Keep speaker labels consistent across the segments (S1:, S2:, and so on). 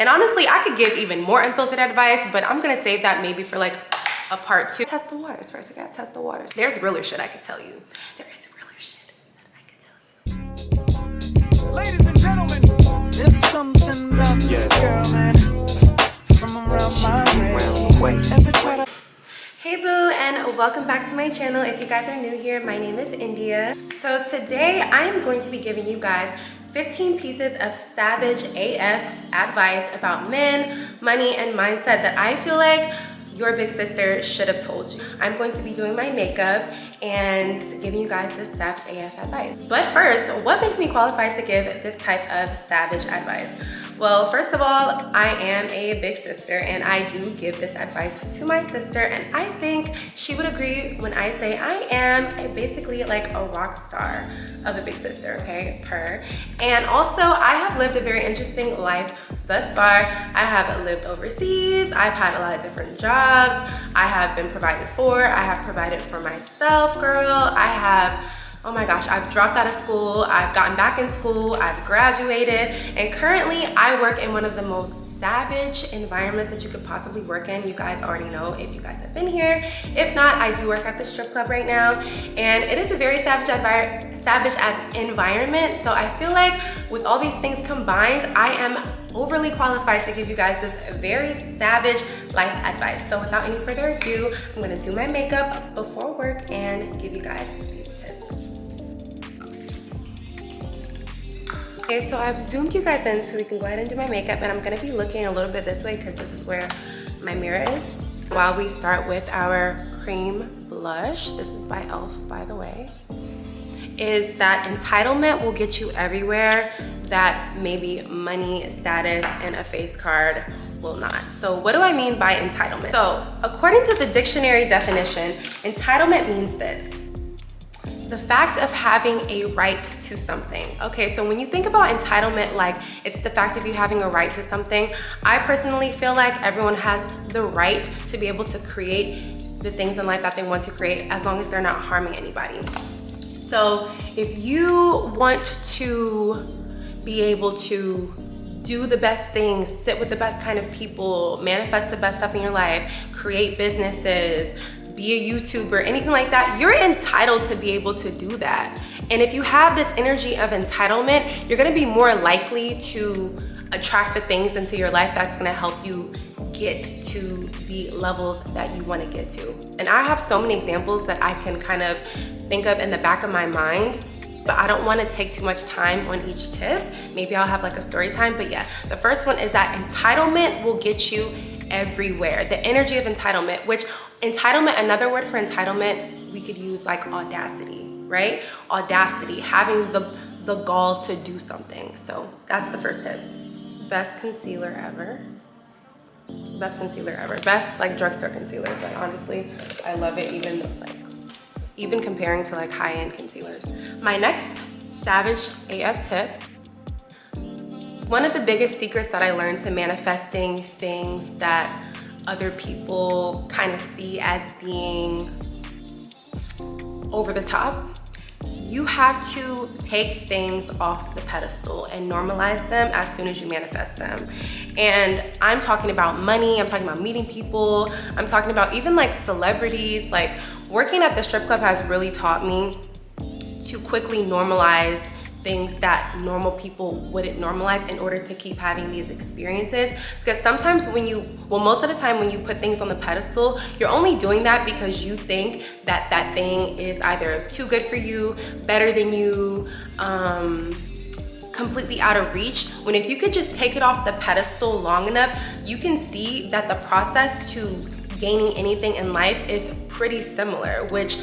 S1: And honestly, I could give even more unfiltered advice, but I'm gonna save that maybe for like a part 2. Test the waters first. I gotta test the waters. There's realer shit I could tell you. There is realer shit that I could tell you.
S2: Ladies and gentlemen, there's something about this girl, man, from around my way.
S1: Hey boo, and welcome back to my channel. If you guys are new here, my name is India. So today I am going to be giving you guys 15 pieces of savage AF advice about men, money, and mindset that I feel like your big sister should have told you. I'm going to be doing my makeup and giving you guys this savage AF advice. But first, what makes me qualified to give this type of savage advice? Well, first of all, I am a big sister and I do give this advice to my sister, and I think she would agree when I say I am basically like a rock star of a big sister, okay, And also, I have lived a very interesting life thus far. I have lived overseas, I've had a lot of different jobs, I have been provided for, I have provided for myself, girl. I have, oh my gosh, I've dropped out of school, I've gotten back in school, I've graduated, and currently I work in one of the most savage environments that you could possibly work in. You guys already know if you guys have been here. If not, I do work at the strip club right now, and it is a very savage environment. So I feel like with all these things combined, I am overly qualified to give you guys this very savage life advice. So without any further ado, I'm gonna do my makeup before work and give you guys these tips. Okay, so I've zoomed you guys in so we can go ahead and do my makeup, and I'm gonna be looking a little bit this way because this is where my mirror is. While we start with our cream blush, this is by e.l.f. by the way, is that entitlement will get you everywhere that maybe money, status, and a face card will not. So what do I mean by entitlement? So according to the dictionary definition, entitlement means this: the fact of having a right to something. Okay, so when you think about entitlement, like it's the fact of you having a right to something, I personally feel like everyone has the right to be able to create the things in life that they want to create as long as they're not harming anybody. So if you want to be able to do the best things, sit with the best kind of people, manifest the best stuff in your life, create businesses, be a YouTuber, anything like that, you're entitled to be able to do that. And if you have this energy of entitlement, you're gonna be more likely to attract the things into your life that's gonna help you get to the levels that you wanna get to. And I have so many examples that I can kind of think of in the back of my mind, but I don't wanna take too much time on each tip. Maybe I'll have like a story time, but yeah. The first one is that entitlement will get you everywhere. The energy of entitlement, which entitlement, another word for entitlement, we could use like audacity, right? Audacity, having the gall to do something. So that's the first tip. Best concealer ever. Best concealer ever. Best like drugstore concealer, but honestly, I love it even comparing to like high-end concealers. My next savage AF tip, one of the biggest secrets that I learned to manifesting things that other people kind of see as being over the top, you have to take things off the pedestal and normalize them as soon as you manifest them. And I'm talking about money, I'm talking about meeting people, I'm talking about even like celebrities. Like working at the strip club has really taught me to quickly normalize things that normal people wouldn't normalize in order to keep having these experiences. Because sometimes most of the time when you put things on the pedestal, you're only doing that because you think that that thing is either too good for you, better than you, completely out of reach. When if you could just take it off the pedestal long enough, you can see that the process to gaining anything in life is pretty similar, which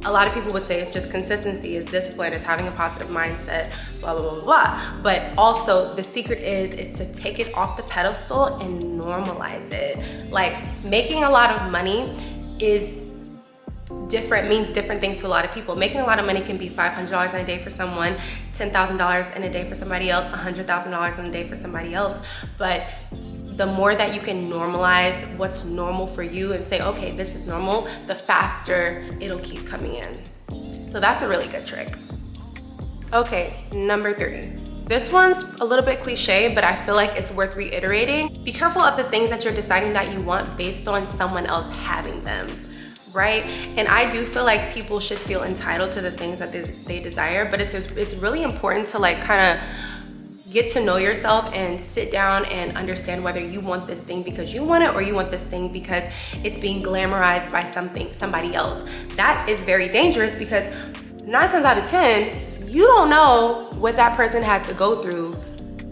S1: a lot of people would say it's just consistency, it's discipline, it's having a positive mindset, blah, blah, blah, blah. But also the secret is to take it off the pedestal and normalize it. Like making a lot of money is means different things to a lot of people. Making a lot of money can be $500 in a day for someone, $10,000 in a day for somebody else, $100,000 in a day for somebody else. But the more that you can normalize what's normal for you and say, okay, this is normal, the faster it'll keep coming in. So that's a really good trick. Okay, number 3. This one's a little bit cliche, but I feel like it's worth reiterating. Be careful of the things that you're deciding that you want based on someone else having them, right? And I do feel like people should feel entitled to the things that they desire, but it's really important to like kind of get to know yourself and sit down and understand whether you want this thing because you want it or you want this thing because it's being glamorized by somebody else. That is very dangerous because 9 times out of 10, you don't know what that person had to go through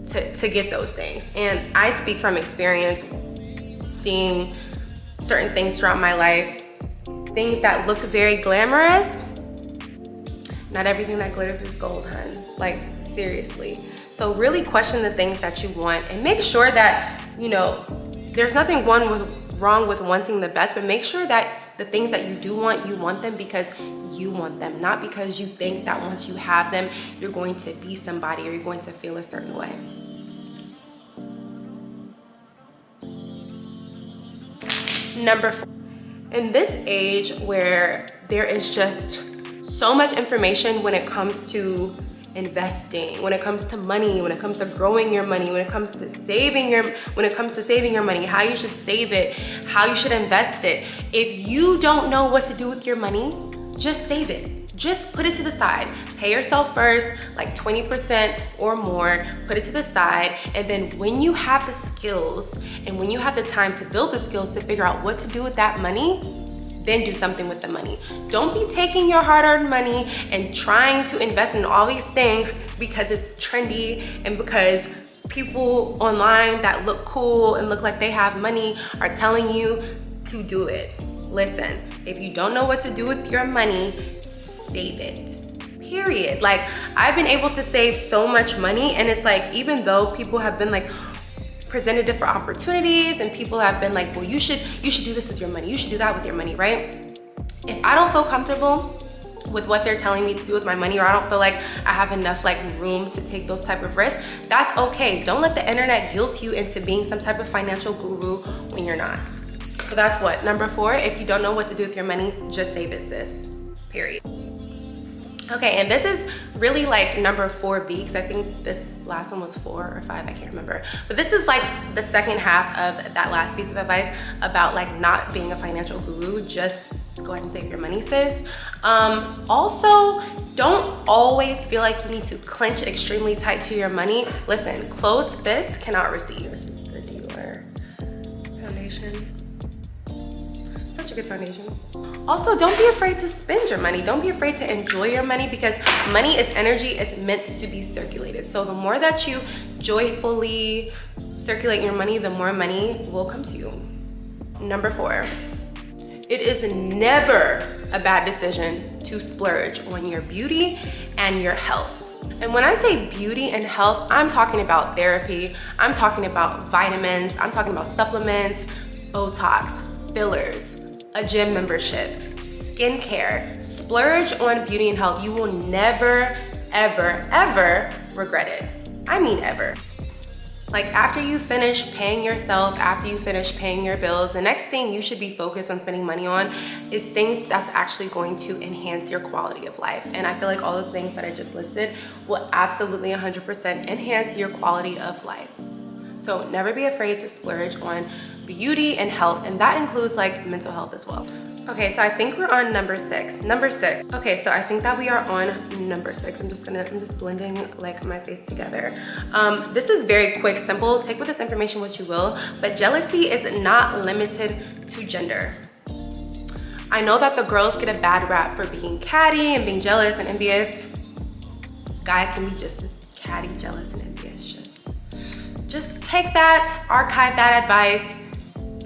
S1: to get those things. And I speak from experience, seeing certain things throughout my life, things that look very glamorous. Not everything that glitters is gold, hun. Like, seriously. So really question the things that you want and make sure that, you know, there's nothing wrong with wanting the best, but make sure that the things that you want them because you want them, not because you think that once you have them, you're going to be somebody or you're going to feel a certain way. Number 4, in this age where there is just so much information when it comes to investing, when it comes to money, when it comes to growing your money, when it comes to saving your money, how you should save it, how you should invest it. If you don't know what to do with your money, just save it. Just put it to the side. Pay yourself first, like 20% or more, put it to the side. And then when you have the skills and when you have the time to build the skills to figure out what to do with that money, then do something with the money. Don't be taking your hard-earned money and trying to invest in all these things because it's trendy and because people online that look cool and look like they have money are telling you to do it. Listen, if you don't know what to do with your money, save it. Period. Like, I've been able to save so much money, and it's like, even though people have been like presented different opportunities and people have been like, well, you should do this with your money, you should do that with your money, right? If I don't feel comfortable with what they're telling me to do with my money, or I don't feel like I have enough like room to take those type of risks, that's okay. Don't let the internet guilt you into being some type of financial guru when you're not. So that's what, number 4, if you don't know what to do with your money, just save it, sis, period. Okay, and this is really like number 4B, because I think this last one was 4 or 5, I can't remember. But this is like the second half of that last piece of advice about like not being a financial guru. Just go ahead and save your money, sis. Also, don't always feel like you need to clench extremely tight to your money. Listen, closed fists cannot receive. This is the Dior foundation. Such a good foundation. Also, don't be afraid to spend your money. Don't be afraid to enjoy your money, because money is energy. It's meant to be circulated. So the more that you joyfully circulate your money, the more money will come to you. Number 4, it is never a bad decision to splurge on your beauty and your health. And when I say beauty and health, I'm talking about therapy. I'm talking about vitamins. I'm talking about supplements, Botox, fillers, a gym membership, skincare. Splurge on beauty and health. You will never, ever, ever regret it. I mean ever. Like, after you finish paying yourself, after you finish paying your bills, the next thing you should be focused on spending money on is things that's actually going to enhance your quality of life. And I feel like all the things that I just listed will absolutely 100% enhance your quality of life. So never be afraid to splurge on beauty and health, and that includes like mental health as well. Okay, so I think we're on number 6. Number 6. Okay, so I think that we are on number 6. I'm just blending like my face together. This is very quick, simple. Take with this information what you will, but jealousy is not limited to gender. I know that the girls get a bad rap for being catty and being jealous and envious. Guys can be just as catty, jealous, and envious. Just take that, archive that advice.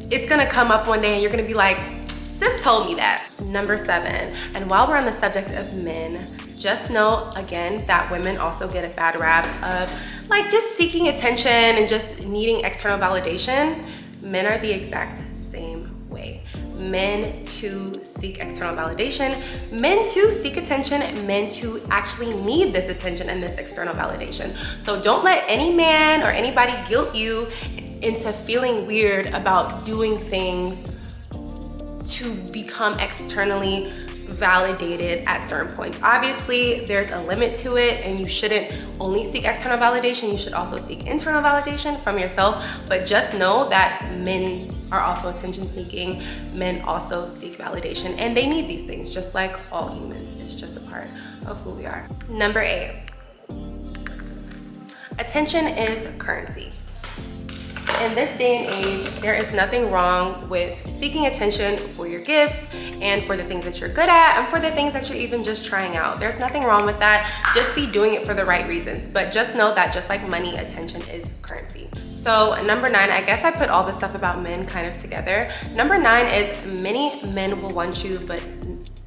S1: It's gonna come up one day and you're gonna be like, sis told me that. Number 7, and while we're on the subject of men, just know again that women also get a bad rap of like just seeking attention and just needing external validation. Men are the exact same way. Men too seek external validation. Men too seek attention. Men too actually need this attention and this external validation. So don't let any man or anybody guilt you into feeling weird about doing things to become externally validated at certain points. Obviously, there's a limit to it, and you shouldn't only seek external validation, you should also seek internal validation from yourself. But just know that men are also attention seeking, men also seek validation, and they need these things just like all humans. It's just a part of who we are. Number 8, attention is currency. In this day and age, there is nothing wrong with seeking attention for your gifts and for the things that you're good at and for the things that you're even just trying out. There's nothing wrong with that. Just be doing it for the right reasons. But just know that just like money, attention is currency. So number 9, I guess I put all this stuff about men kind of together. Number 9 is many men will want you, but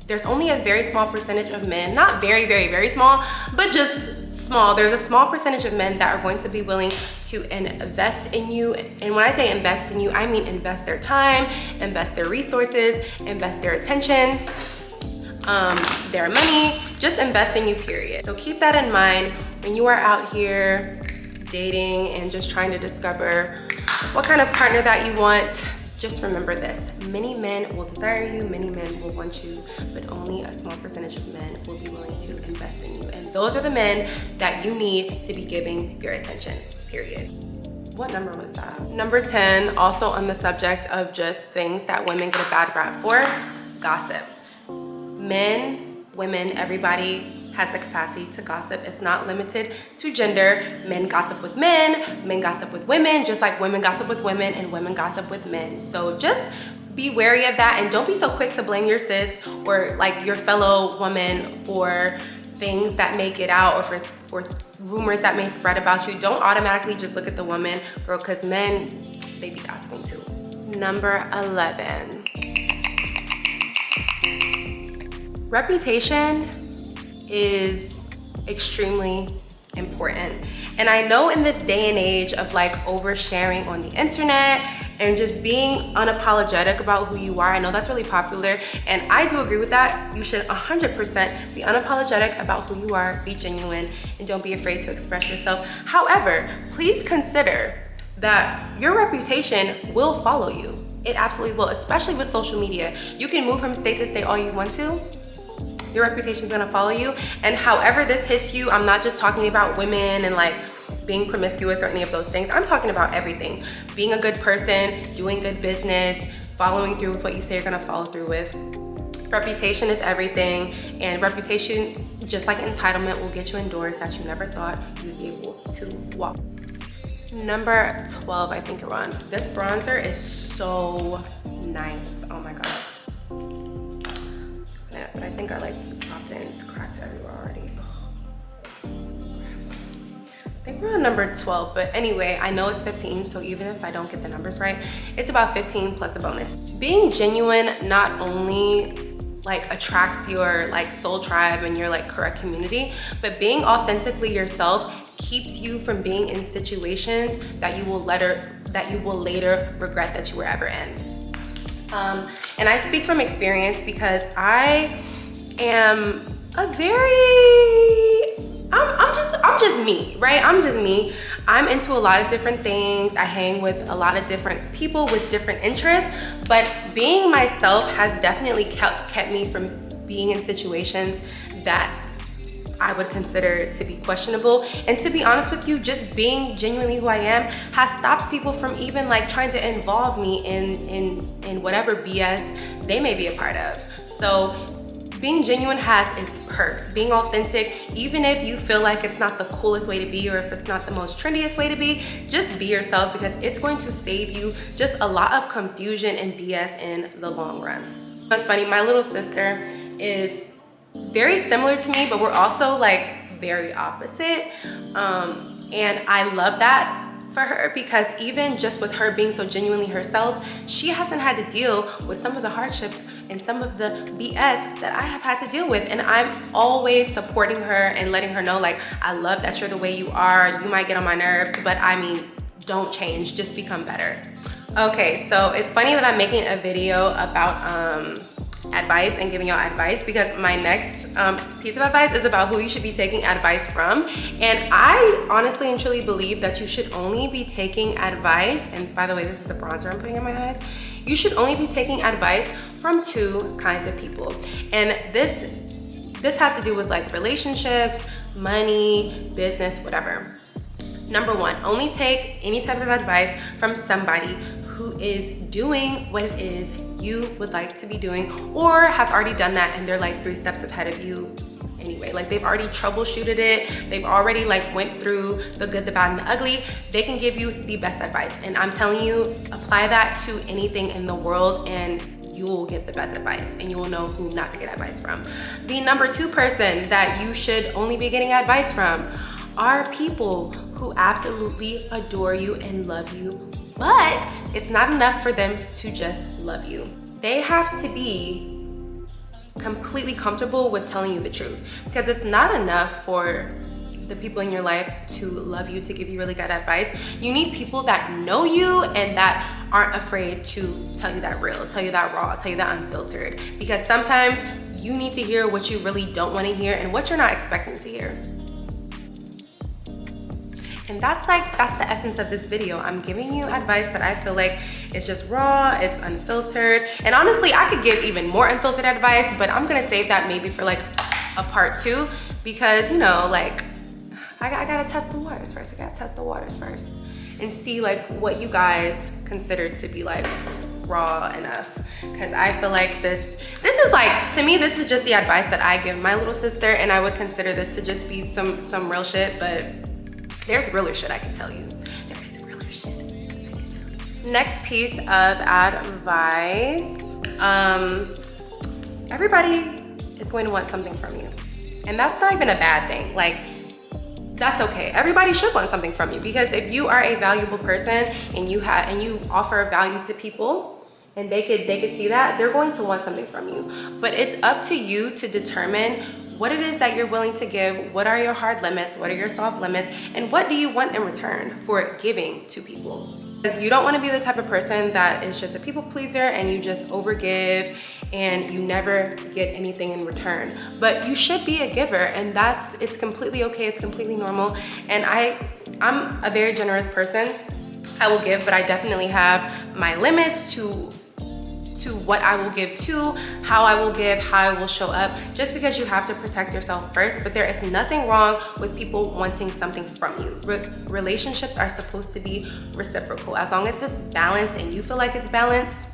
S1: there's only a very small percentage of men, not very, very, very small, but just small. There's a small percentage of men that are going to be willing to invest in you. And when I say invest in you, I mean invest their time, invest their resources, invest their attention, their money, just invest in you, period. So keep that in mind when you are out here dating and just trying to discover what kind of partner that you want. Just remember this, many men will desire you, many men will want you, but only a small percentage of men will be willing to invest in you. And those are the men that you need to be giving your attention, period. What number was that? Number 10, also on the subject of just things that women get a bad rap for, gossip. Men, women, everybody has the capacity to gossip. It's not limited to gender. Men gossip with men gossip with women, just like women gossip with women and women gossip with men. So just be wary of that, and don't be so quick to blame your sis or like your fellow woman for things that may get out or for rumors that may spread about you. Don't automatically just look at the woman, girl, because men, they be gossiping too. Number 11, reputation is extremely important. And I know in this day and age of like oversharing on the internet and just being unapologetic about who you are, I know that's really popular, and I do agree with that. You should 100% be unapologetic about who you are, be genuine, and don't be afraid to express yourself. However, please consider that your reputation will follow you. It absolutely will, especially with social media. You can move from state to state all you want to. Your reputation is gonna follow you. And however this hits you, I'm not just talking about women and like being promiscuous or any of those things. I'm talking about everything. Being a good person, doing good business, following through with what you say you're gonna follow through with. Reputation is everything, and reputation, just like entitlement, will get you in doors that you never thought you'd be able to walk. Number 12, I think we're on. This bronzer is so nice, oh my God. But I think our like top 10 is cracked everywhere already. I think we're on number 12, but anyway, I know it's 15, so even if I don't get the numbers right, it's about 15 plus a bonus. Being genuine not only like attracts your like soul tribe and your like correct community, but being authentically yourself keeps you from being in situations that you will later regret that you were ever in. And I speak from experience because I am a I'm just me, right? I'm just me. I'm into a lot of different things. I hang with a lot of different people with different interests, but being myself has definitely kept me from being in situations that I would consider to be questionable. And to be honest with you, just being genuinely who I am has stopped people from even like trying to involve me in whatever BS they may be a part of. So being genuine has its perks. Being authentic, even if you feel like it's not the coolest way to be or if it's not the most trendiest way to be, just be yourself, because it's going to save you just a lot of confusion and BS in the long run. It's funny, my little sister is very similar to me, but we're also like very opposite. And I love that for her, because even just with her being so genuinely herself, she hasn't had to deal with some of the hardships and some of the BS that I have had to deal with. And I'm always supporting her and letting her know, like, I love that you're the way you are. You might get on my nerves, but I mean, don't change, just become better. Okay, so it's funny that I'm making a video about advice and giving y'all advice, because my next piece of advice is about who you should be taking advice from. And I honestly and truly believe that you should only be taking advice, and by the way, this is the bronzer I'm putting in my eyes, You should only be taking advice from 2 kinds of people. And this has to do with like relationships, money, business, whatever. Number 1, only take any type of advice from somebody who is doing what it is you would like to be doing, or has already done that and they're like 3 steps ahead of you anyway. Like they've already troubleshooted it. They've already like went through the good, the bad, and the ugly. They can give you the best advice. And I'm telling you, apply that to anything in the world and you will get the best advice and you will know who not to get advice from. The number 2 person that you should only be getting advice from are people who absolutely adore you and love you, but it's not enough for them to just love you. They have to be completely comfortable with telling you the truth, because it's not enough for the people in your life to love you, to give you really good advice. You need people that know you and that aren't afraid to tell you that real, tell you that raw, tell you that unfiltered, because sometimes you need to hear what you really don't want to hear and what you're not expecting to hear. And that's the essence of this video. I'm giving you advice that I feel like is just raw, it's unfiltered. And honestly, I could give even more unfiltered advice, but I'm gonna save that maybe for like a part 2, because you know, like I gotta test the waters first. I gotta test the waters first and see like what you guys consider to be like raw enough. Because I feel like this is like, to me, this is just the advice that I give my little sister, and I would consider this to just be some real shit, but there's realer shit I can tell you. There is realer shit I can tell you. Next piece of advice. Everybody is going to want something from you. And that's not even a bad thing. Like, that's okay. Everybody should want something from you, because if you are a valuable person and you offer value to people and they could see that, they're going to want something from you. But it's up to you to determine what it is that you're willing to give. What are your hard limits? What are your soft limits? And what do you want in return for giving to people? Because you don't want to be the type of person that is just a people pleaser and you just overgive and you never get anything in return. But you should be a giver, and it's completely okay. It's completely normal. And I'm a very generous person. I will give, but I definitely have my limits to what I will give to, how I will give, how I will show up, just because you have to protect yourself first. But there is nothing wrong with people wanting something from you. Relationships are supposed to be reciprocal. As long as it's balanced and you feel like it's balanced,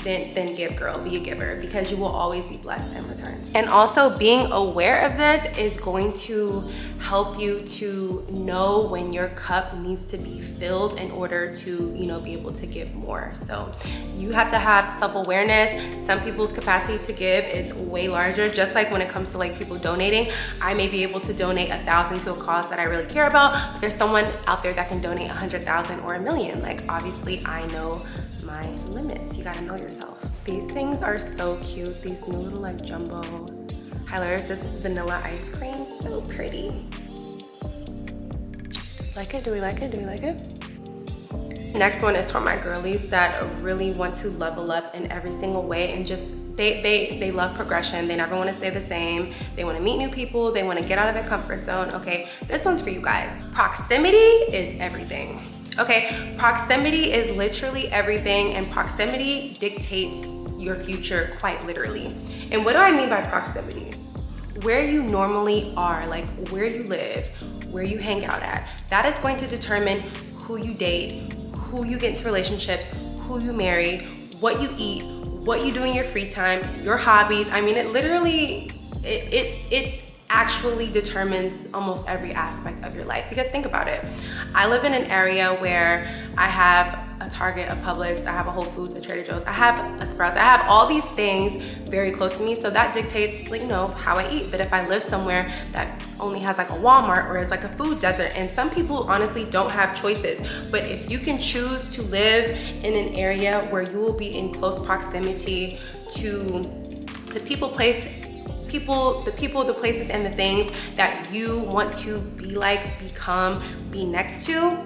S1: then give, girl, be a giver, because you will always be blessed in return. And also, being aware of this is going to help you to know when your cup needs to be filled in order to, you know, be able to give more. So you have to have self-awareness. Some people's capacity to give is way larger. Just like when it comes to like people donating, I may be able to donate 1,000 to a cause that I really care about, but there's someone out there that can donate 100,000 or 1,000,000. Like, obviously I know my limits. You gotta know yourself. These things are so cute. These new little like jumbo highlighters. This is vanilla ice cream. So pretty. Like it? Do we like it? Do we like it? Next one is for my girlies that really want to level up in every single way, and just they love progression. They never want to stay the same. They want to meet new people. They want to get out of their comfort zone. Okay, this one's for you guys. Proximity is everything. Okay, proximity is literally everything, and proximity dictates your future quite literally. And what do I mean by proximity? Where you normally are, like where you live, where you hang out at, that is going to determine who you date, who you get into relationships, who you marry, what you eat, what you do in your free time, your hobbies. I mean, it literally, it actually determines almost every aspect of your life. Because think about it. I live in an area where I have a Target, a Publix, I have a Whole Foods, a Trader Joe's, I have a Sprouts, I have all these things very close to me. So that dictates, you know, how I eat. But if I live somewhere that only has like a Walmart or is like a food desert, and some people honestly don't have choices. But if you can choose to live in an area where you will be in close proximity to the people, the places, and the things that you want to be like, become, be next to,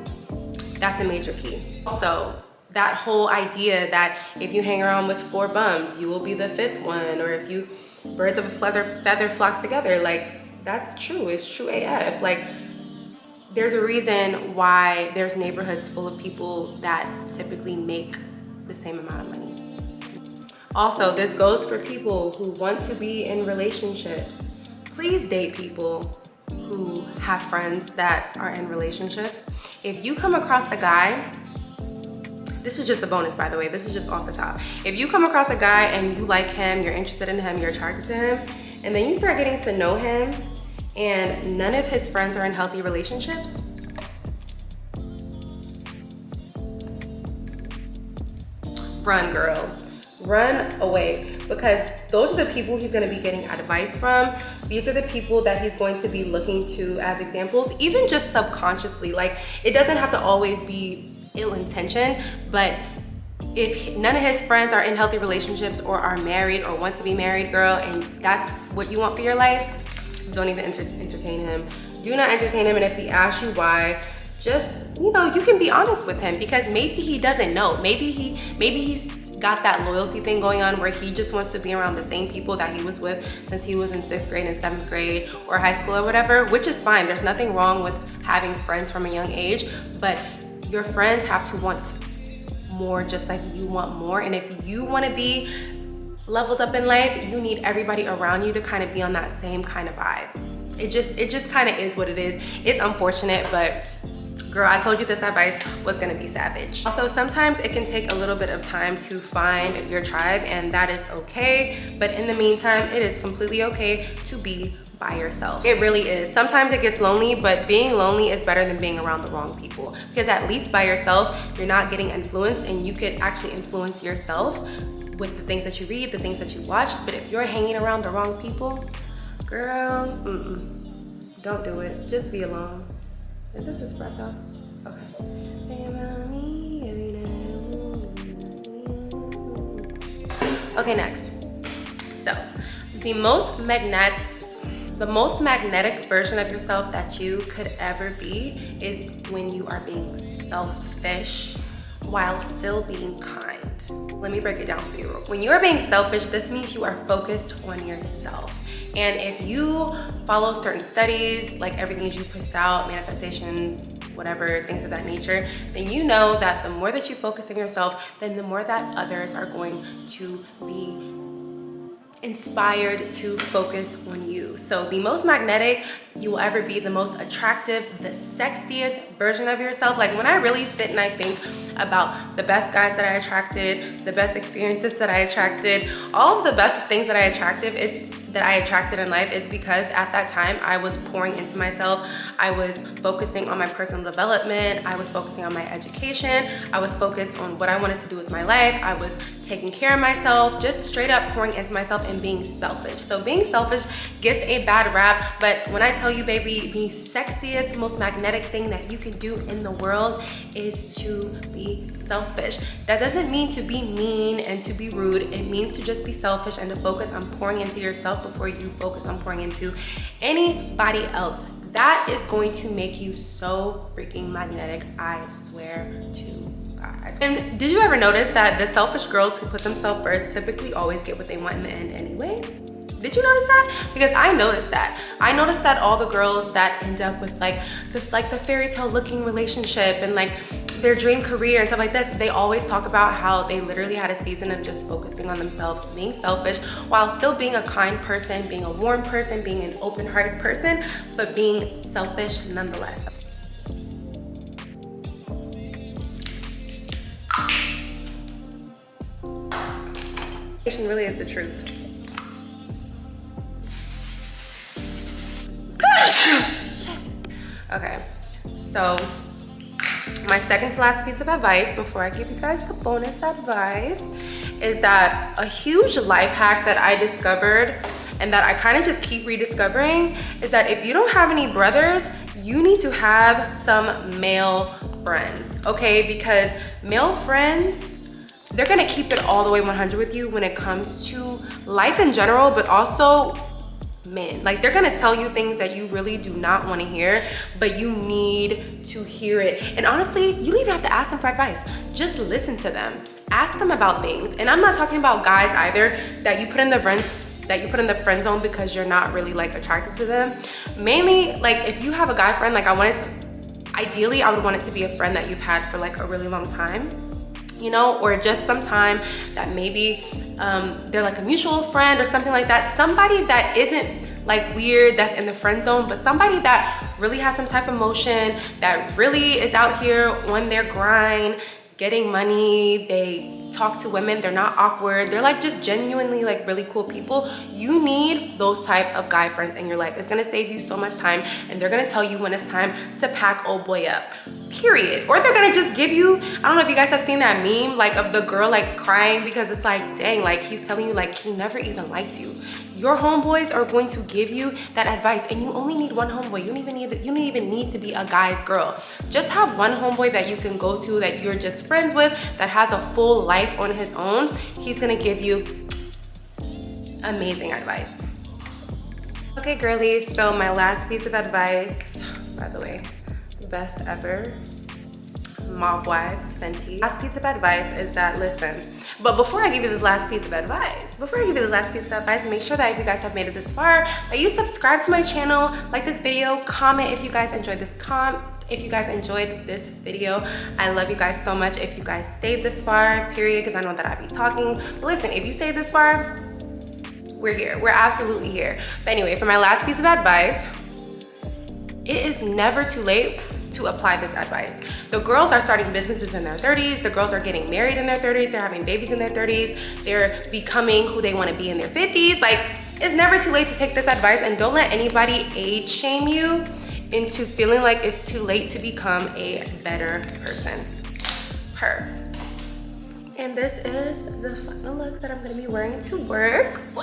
S1: that's a major key. Also, that whole idea that if you hang around with 4 bums, you will be the 5th one, or if you birds of a feather flock together, like, that's true. It's true AF. Like, there's a reason why there's neighborhoods full of people that typically make the same amount of money. Also, this goes for people who want to be in relationships. Please date people who have friends that are in relationships. If you come across a guy, this is just a bonus, by the way, this is just off the top. If you come across a guy and you like him, you're interested in him, you're attracted to him, and then you start getting to know him and none of his friends are in healthy relationships, run, girl. Run away, because those are the people he's going to be getting advice from. These are the people that he's going to be looking to as examples, even just subconsciously. Like, it doesn't have to always be ill intention, but if none of his friends are in healthy relationships or are married or want to be married, girl, and that's what you want for your life, don't even entertain him. Do not entertain him. And if he asks you why, just, you know, you can be honest with him, because maybe he doesn't know. Maybe he's got that loyalty thing going on where he just wants to be around the same people that he was with since he was in 6th grade and 7th grade or high school or whatever, which is fine. There's nothing wrong with having friends from a young age, but your friends have to want more just like you want more. And if you want to be leveled up in life, you need everybody around you to kind of be on that same kind of vibe. It just kind of is what it is. It's unfortunate, but girl, I told you this advice was gonna be savage. Also, sometimes it can take a little bit of time to find your tribe, and that is okay. But in the meantime, it is completely okay to be by yourself. It really is. Sometimes it gets lonely, but being lonely is better than being around the wrong people, because at least by yourself, you're not getting influenced, and you could actually influence yourself with the things that you read, the things that you watch. But if you're hanging around the wrong people, girl, don't do it. Just be alone. Is this espresso? Okay. Okay, next. So, the most magnetic version of yourself that you could ever be is when you are being selfish while still being kind. Let me break it down for you. When you are being selfish, this means you are focused on yourself. And if you follow certain studies, like everything you push out, manifestation, whatever, things of that nature, then you know that the more that you focus on yourself, then the more that others are going to be inspired to focus on you. So the most magnetic you will ever be, the most attractive, the sexiest version of yourself. Like, when I really sit and I think about the best guys that I attracted, the best experiences that I attracted, all of the best things that I attracted in life is because at that time I was pouring into myself. I was focusing on my personal development. I was focusing on my education. I was focused on what I wanted to do with my life. I was taking care of myself, just straight up pouring into myself and being selfish. So being selfish gets a bad rap, but when I tell you, baby, the sexiest, most magnetic thing that you can do in the world is to be selfish. That doesn't mean to be mean and to be rude. It means to just be selfish and to focus on pouring into yourself before you focus on pouring into anybody else. That is going to make you so freaking magnetic, I swear to God. And did you ever notice that the selfish girls who put themselves first typically always get what they want in the end anyway? Did you notice that? Because I noticed that. I noticed that all the girls that end up with like the fairy tale looking relationship and like their dream career and stuff like this, they always talk about how they literally had a season of just focusing on themselves, being selfish, while still being a kind person, being a warm person, being an open-hearted person, but being selfish nonetheless. It really is the truth. Okay, so my second to last piece of advice before I give you guys the bonus advice is that a huge life hack that I discovered and that I kind of just keep rediscovering is that if you don't have any brothers, you need to have some male friends, okay? Because male friends, they're gonna keep it all the way 100 with you when it comes to life in general, but also men. Like, they're gonna tell you things that you really do not want to hear, but you need to hear it. And honestly, you don't even have to ask them for advice. Just listen to them. Ask them about things. And I'm not talking about guys either that you put in the friend zone because you're not really like attracted to them. Mainly, like, if you have a guy friend, like, ideally I would want it to be a friend that you've had for like a really long time. you know, or just some time that maybe they're like a mutual friend or something like that. Somebody that isn't like weird, that's in the friend zone, but somebody that really has some type of motion, that really is out here on their grind, getting money. They talk to women, they're not awkward, they're like just genuinely like really cool people. You need those type of guy friends in your life. It's gonna save you so much time, and they're gonna tell you when it's time to pack old boy up, period. Or they're gonna just give you, I don't know if you guys have seen that meme like of the girl like crying because it's like, dang, like he's telling you like he never even liked you. Your homeboys are going to give you that advice, and you only need one homeboy. You don't even need to be a guy's girl. Just have one homeboy that you can go to, that you're just friends with, that has a full life on his own. He's gonna give you amazing advice. Okay, girlies, so my last piece of advice, by the way, best ever, Mauve Wives Fenty. Last piece of advice is that, listen, but before I give you this last piece of advice, make sure that if you guys have made it this far, that you subscribe to my channel, like this video, comment if you guys enjoyed this video. I love you guys so much if you guys stayed this far, period, because I know that I be talking. But listen, if you stayed this far, we're here. We're absolutely here. But anyway, for my last piece of advice, it is never too late to apply this advice. The girls are starting businesses in their 30s. The girls are getting married in their 30s. They're having babies in their 30s. They're becoming who they want to be in their 50s. Like, it's never too late to take this advice, and don't let anybody age shame you into feeling like it's too late to become a better person. And this is the final look that I'm gonna be wearing to work. Woo!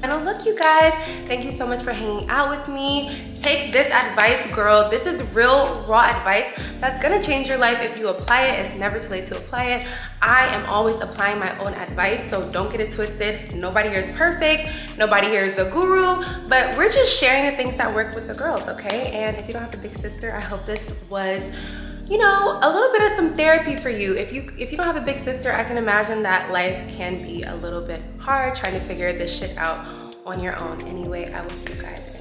S1: Final look, you guys. Thank you so much for hanging out with me. Take this advice, girl. This is real raw advice that's gonna change your life if you apply it. It's never too late to apply it. I am always applying my own advice, so don't get it twisted. Nobody here is perfect. Nobody here is a guru, but we're just sharing the things that work with the girls, okay? And if you don't have a big sister, I hope this was, you know, a little bit of some therapy for you. If you don't have a big sister, I can imagine that life can be a little bit hard trying to figure this shit out on your own. Anyway, I will see you guys in